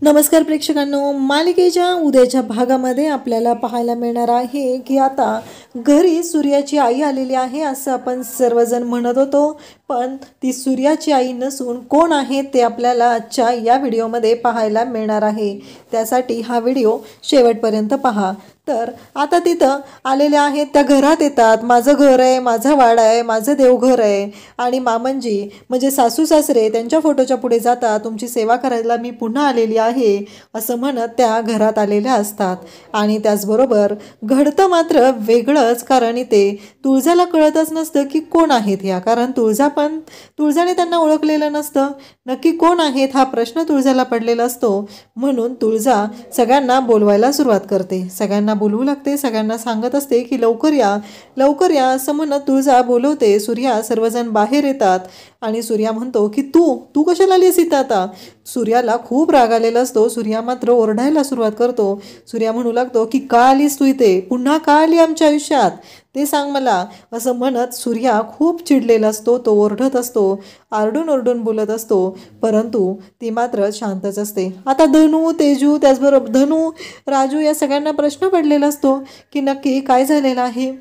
नमस्कार प्रेक्षकांनो, मालिकेच्या उद्याच्या भागामध्ये आपल्याला पाहायला मिळणार आहे की आता घरी सूर्याची आई आलेली आहे असं आपण सर्वजण म्हणत होतो, पण ती सूर्याची आई नसून कोण आहे ते आपल्याला आजच्या या व्हिडिओमध्ये पाहायला मिळणार आहे। त्यासाठी हा व्हिडिओ शेवटपर्यंत पहा। तर आता तिथं आलेले आहेत, त्या घरात येतात। माझं घर आहे, माझा वाडा आहे, माझं देवघर आहे आणि मामनजी म्हणजे सासू सासरे त्यांच्या फोटोच्या पुढे जातात, तुमची सेवा करायला मी पुन्हा आलेली आहे असं म्हणत त्या घरात आलेल्या असतात। आणि त्याचबरोबर घडतं मात्र वेगळंच, कारण इथे तुळजाला कळतच नसतं की कोण आहेत ह्या, कारण तुळजाने त्यांना ओळखलेलं नसतं। नक्की कोण आहेत हा प्रश्न तुळजाला पडलेला असतो, म्हणून तुळजा सगळ्यांना बोलवायला सुरुवात करते, सगळ्यांना बोलवू लागते, सगळ्यांना सांगत असते की लवकर या लवकर या असं म्हणत तुळजा बोलवते। सूर्या सर्वजण बाहेर येतात आणि सूर्या म्हणतो की तू कशाला आलीस इथं आता। सूर्याला खूप राग आलेला असतो, सूर्या मात्र ओरडायला सुरुवात करतो। सूर्या म्हणू लागतो की का आलीस तू इथे, पुन्हा का आली आमच्या आयुष्यात ते सांग मला असं म्हणत सूर्या खूप चिडलेला असतो, तो ओरडत असतो, आरडून ओरडून बोलत असतो, परंतु ती मात्र शांतच असते। आता धनू, तेजू, त्याचबरोबर धनू, राजू या सगळ्यांना प्रश्न पडलेला असतो की नक्की काय झालेलं आहे,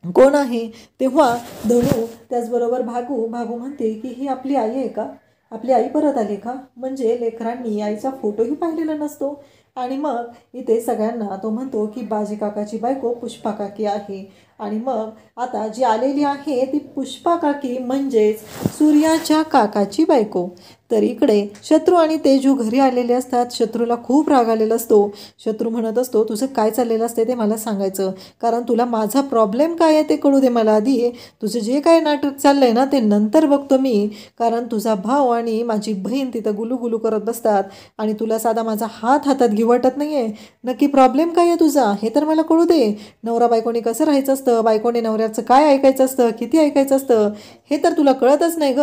कोण आहे। तेव्हा धनू त्याचबरोबर भागू म्हणते की ही आपली आई आहे का, आपली आई परत आली का, म्हणजे लेकरांनी आईचा फोटोही पाहिलेला नसतो। आणि मग इथे सगळ्यांना तो म्हणतो की बाजी काकाची बायको पुष्पा काकी आहे। आणि मग आता जी आलेली आहे ती पुष्पा काकी म्हणजेच सूर्याच्या काकाची बायको। तर इकडे शत्रू आणि तेजू घरी आलेले असतात। शत्रूला खूप राग आलेला असतो। शत्रू म्हणत असतो तुझं काय चाललेलं असते ते मला सांगायचं, कारण तुला माझा प्रॉब्लेम काय आहे ते कळू दे मला आधी, तुझं जे काय नाटक चाललंय ना ते नंतर बघतो मी, कारण तुझा भाऊ आणि माझी बहीण तिथं गुलू करत बसतात आणि तुला साधा माझा हातात घेऊ वाटत नाहीये। नक्की प्रॉब्लेम काय आहे तुझा हे तर मला कळू दे। नवरा बायकोने कसं राहायचं असतं, बायकोने नवऱ्याचं काय ऐकायचं असतं, किती ऐकायचं असतं हे तर तुला कळतच नाही ग,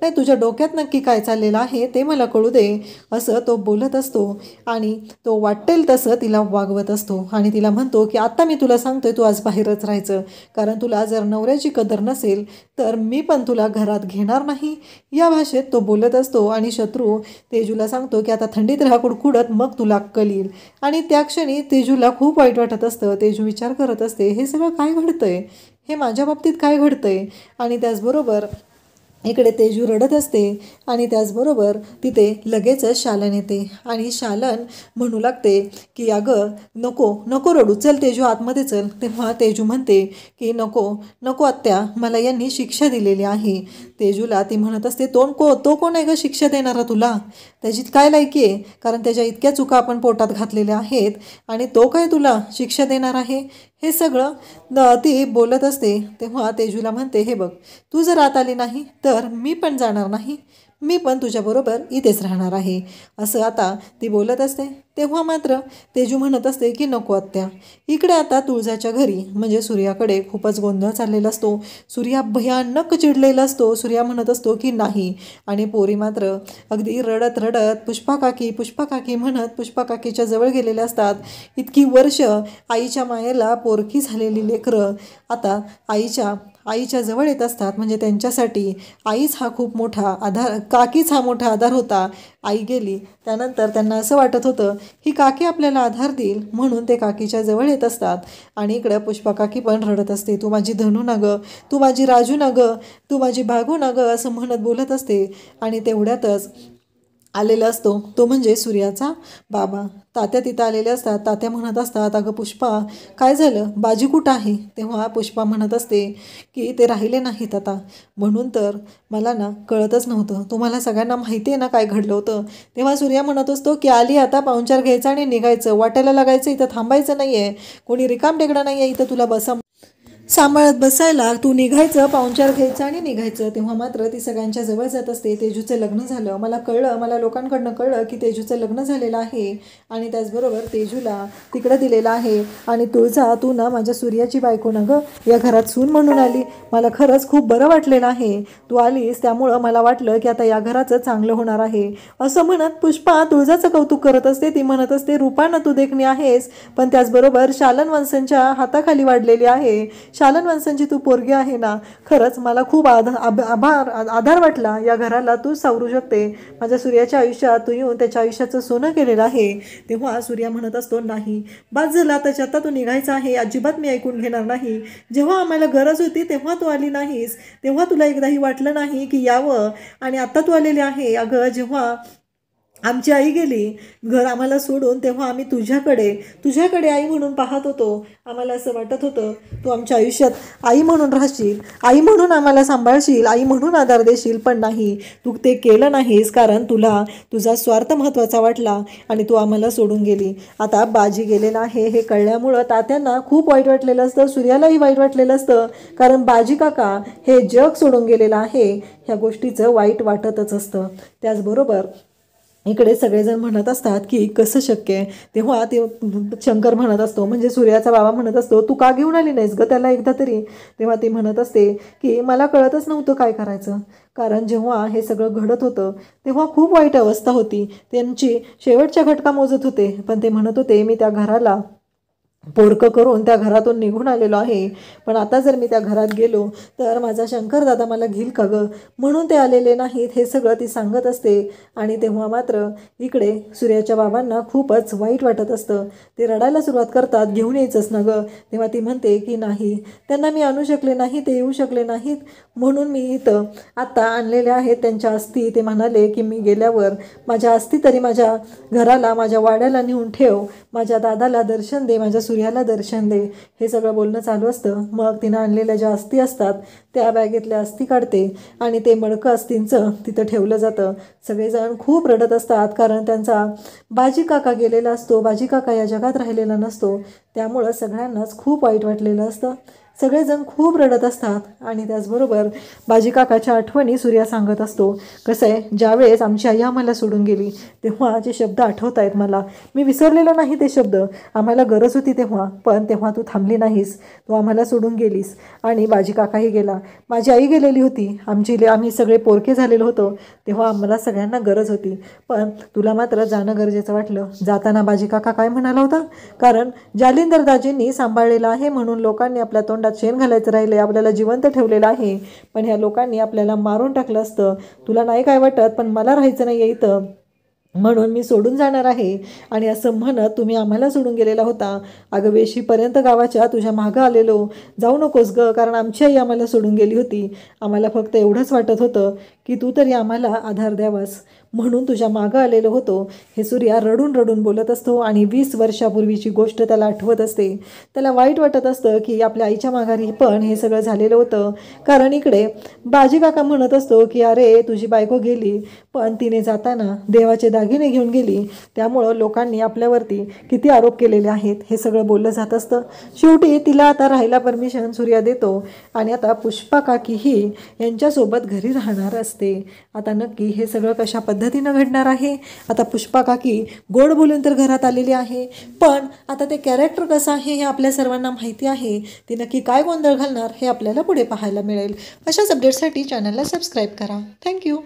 नाही तुझ्या डोक्यात नक्की काय चाललेलं आहे ते मला कळू दे असं तो बोलत असतो। आणि तो वाटेल तसं तिला वागवत असतो आणि तिला म्हणतो की आता मी तुला सांगतोय तू आज बाहेरच राहायचं, कारण तुला जर नवऱ्याची कदर नसेल तर मी पण तुला घरात घेणार नाही, या भाषेत तो बोलत असतो। आणि शत्रू तेजूला सांगतो की आता थंडीत राहा कुडकुडत, मग तुला अक्कल येईल। आणि त्या क्षणी तेजूला खूप वाईट वाटत असतं। तेजू विचार करत असते हे सगळं काय घडतंय, हे माझ्या बाबतीत काय घडतंय। आणि त्याचबरोबर इकडे तेजू रडत असते आणि त्याचबरोबर तिथे लगेचच शालन येते आणि शालन म्हणू लागते की अगं नको रडू, चल तेजू आतमध्ये चल। तेव्हा तेजू म्हणते की नको आत्या, मला यांनी शिक्षा दिलेली आहे। तेजूला ती म्हणत असते तो कोण आहे ग शिक्षा देणारा तुला, त्याची काय लायकी आहे, कारण त्याच्या इतक्या चुका आपण पोटात घातलेल्या आहेत आणि तो काय तुला शिक्षा देणार आहे, हे सगळं ती बोलत असते। तेव्हा तेजूला म्हणते हे बघ, तू जर आत आली नाही तर मी पण जाणार नाही, मी पण तुझ्याबरोबर इथेच राहणार आहे असं आता ती बोलत असते। तेव्हा मात्र तेजू म्हणत असते की नको आत्या। इकडे आता तुळजाच्या घरी म्हणजे सूर्याकडे खूपच गोंधळ चाललेला असतो। सूर्या भयानक चिडलेला असतो। सूर्या म्हणत असतो की नाही, आणि पोरी मात्र अगदी रडत पुष्पा काकी म्हणत पुष्पा काकीच्या जवळ गेलेल्या असतात। इतकी वर्ष आईच्या मायेला पोरकी झालेली लेकरं आता आईच्या जवळ येत असतात, म्हणजे त्यांच्यासाठी आईच हा खूप मोठा आधार, काकीच हा मोठा आधार होता। आई गेली त्यानंतर त्यांना असं वाटत होतं ही काकी आपल्याला आधार देईल, म्हणून ते काकीच्या जवळ येत असतात। आणि इकडं पुष्पा काकी पण रडत असते, तू माझी धनू ना गं, तू माझी राजू ना गं, तू माझी भागू ना गं असं म्हणत बोलत असते। आणि तेवढ्यातच आलेला असतो तो म्हणजे सूर्याचा बाबा। तात्या तिथं आलेले असतात। तात्या म्हणत असतात अगं पुष्पा काय झालं, बाजी कुठं आहे। तेव्हा पुष्पा म्हणत असते की ते राहिले नाहीत आता, म्हणून तर मला ना कळतच नव्हतं, तुम्हाला सगळ्यांना माहिती आहे ना काय घडलं होतं। तेव्हा सूर्या म्हणत असतो की आली आता, पाहुणचार घ्यायचा आणि निघायचं, वाटायला लागायचं, इथं थांबायचं नाही आहे, कोणी रिकाम टेकडा नाही आहे इथं तुला सांभाळत बसायला, तू निघायचं, पाहुणचार घ्यायचं आणि निघायचं। तेव्हा मात्र ती सगळ्यांच्या जवळ जात असते। तेजूचं लग्न झालं, मला लोकांकडनं कळलं की तेजूचं लग्न झालेलं आहे आणि त्याचबरोबर तेजूला तिकडं दिलेलं आहे। आणि तुळजा तू ना माझ्या सूर्याची बायको ना गं, या घरात सून म्हणून आली, मला खरंच खूप बरं वाटलेलं आहे तू आलीस, त्यामुळं मला वाटलं की आता या घराचं चांगलं होणार आहे असं म्हणत पुष्पा तुळजाचं कौतुक करत असते। ती म्हणत असते रूपानं तू देखणी आहेस, पण त्याचबरोबर शालन वंशांच्या हाताखाली वाढलेली आहे, शालन वंशांची तू पोरगी आहे ना, खरंच मला खूप आधार वाटला. या घराला तू सावरू शकते. माझ्या सूर्याच्या आयुष्यात तू येऊन त्याच्या आयुष्याचं सोनं केलेलं आहे. तेव्हा सूर्या म्हणत असतो, नाही बाद झाला, त्याच्या आता तू निघायचं आहे. अजिबात मी ऐकून घेणार नाही. जेव्हा आम्हाला गरज होती तेव्हा तू आली नाहीस, तेव्हा तुला एकदाही वाटलं नाही की यावं, आणि आता तू आलेली आहे. अगं, जेव्हा आमची आई गेली घर आम्हाला सोडून, तेव्हा आम्ही तुझ्याकडे आई म्हणून पाहत होतो. आम्हाला असं वाटत होतं तू आमच्या आयुष्यात आई म्हणून राहशील, आई म्हणून आम्हाला सांभाळशील, आई म्हणून आधार देशील. पण नाही, तू ते केलं नाहीस, कारण तुला तुझा स्वार्थ महत्त्वाचा वाटला आणि तू आम्हाला सोडून गेली. आता बाजी गेलेला आहे हे कळल्यामुळं तात्यांना खूप वाईट वाटलेलं असतं, सूर्यालाही वाईट वाटलेलं असतं. कारण बाजी काका हे जग सोडून गेलेलं आहे, ह्या गोष्टीचं वाईट वाटतच असतं. त्याचबरोबर इकडे सगळेजण म्हणत असतात की कसं शक्य आहे. तेव्हा ते शंकर म्हणत असतो, म्हणजे सूर्याचा बाबा म्हणत असतो, तू का घेऊन आली नाहीस गं त्याला एकदा तरी. तेव्हा ती म्हणत असते की मला कळतच नव्हतं काय करायचं, कारण जेव्हा हे सगळं घडत होतं तेव्हा खूप वाईट अवस्था होती. त्यांची शेवटच्या घटका मोजत होते. पण ते म्हणत होते, मी त्या घराला पोरकं करून त्या घरातून निघून आलेलो आहे, पण आता जर मी त्या घरात गेलो तर माझा शंकर दादा मला घेईल का गं, म्हणून ते आलेले नाहीत. हे सगळं ती सांगत असते. आणि तेव्हा मात्र इकडे सूर्याच्या बाबांना खूपच वाईट वाटत असतं. ते रडायला सुरुवात करतात, घेऊन यायचंच ना गं. तेव्हा ती म्हणते की नाही, त्यांना मी आणू शकले नाही, ते येऊ शकले नाहीत, म्हणून मी इथं आत्ता आणलेल्या आहेत त्यांच्या अस्थी. ते म्हणाले की मी गेल्यावर माझ्या अस्थी तरी माझ्या घराला, माझ्या वाड्याला नेऊन ठेव, माझ्या दादाला दर्शन दे, माझ्या सूर्याला दर्शन दे. हे सगळं बोलणं चालू असतं. मग तिनं आणलेल्या ज्या अस्थी असतात त्या बॅगेतल्या अस्थी काढते आणि ते मडकं अस्थींचं तिथं ठेवलं जातं. सगळेजण खूप रडत असतात, कारण त्यांचा बाजी काका गेलेला असतो, बाजी काका या जगात राहिलेला नसतो. त्यामुळं सगळ्यांनाच खूप वाईट वाटलेलं असतं. सगळेजण खूप रडत असतात. आणि त्याचबरोबर बाजी काकाच्या आठवणी सूर्या सांगत असतो. कसं आहे, ज्यावेळेस आमची आई आम्हाला सोडून गेली तेव्हा जे शब्द आठवत आहेत मला, मी विसरलेलो नाही ते शब्द. आम्हाला गरज होती तेव्हा, पण तेव्हा तू थांबली नाहीस, तू आम्हाला सोडून गेलीस. आणि बाजी काकाही गेला, माझी आई गेलेली होती, आम्ही सगळे पोरके झालेलो होतो, तेव्हा आम्हाला सगळ्यांना गरज होती. पण तुला मात्र जाणं गरजेचं वाटलं. जाताना बाजी काका काय म्हणाला होता, कारण जालिंदर दाजींनी सांभाळलेलं आहे म्हणून लोकांनी आपल्या तोंडात शेण घालायचं राहिले, आपल्याला जिवंत ठेवलेलं आहे, पण ह्या लोकांनी आपल्याला मारून टाकलं असतं. तुला नाही काय वाटत, पण मला राहायचं नाही इथं, म्हणून मी सोडून जाणार आहे. आणि असं म्हणत तुम्ही आम्हाला सोडून गेलेला होता. अगं, वेशीपर्यंत गावाच्या तुझ्या मागं आलेलो, जाऊ नकोस गं, कारण आमची आई आम्हाला सोडून गेली होती. आम्हाला फक्त एवढंच वाटत होतं की तू तरी आम्हाला आधार द्यावास, म्हणून तुझ्या मागं आलेलो होतो. हे सूर्या रडून रडून बोलत असतो आणि 20 वर्षापूर्वीची गोष्ट त्याला आठवत असते. त्याला वाईट वाटत असतं की आपल्या आईच्या माघारी पण हे सगळं झालेलं होतं. कारण इकडे बाजी काका म्हणत असतो की अरे, तुझी बायको गेली, पण तिने जाताना देवाचे दागिने घेऊन गेली, त्यामुळं लोकांनी आपल्यावरती किती आरोप केलेले आहेत हे सगळं बोललं जात असतं. शेवटी तिला आता राहायला परमिशन सूर्या देतो आणि आता पुष्पा काकीही यांच्यासोबत घरी राहणार असते. आता नक्की हे सगळं कशा पद्धतीनं घडणार आहे. आता पुष्पा काकी गोड बोलून तर घरात आलेली आहे, पण आता ते कॅरेक्टर कसं आहे हे आपल्या सर्वांना माहिती आहे. ती नक्की काय गोंधळ घालणार हे आपल्याला पुढे पाहायला मिळेल. अशाच अपडेट्ससाठी चॅनलला सबस्क्राईब करा. थँक्यू.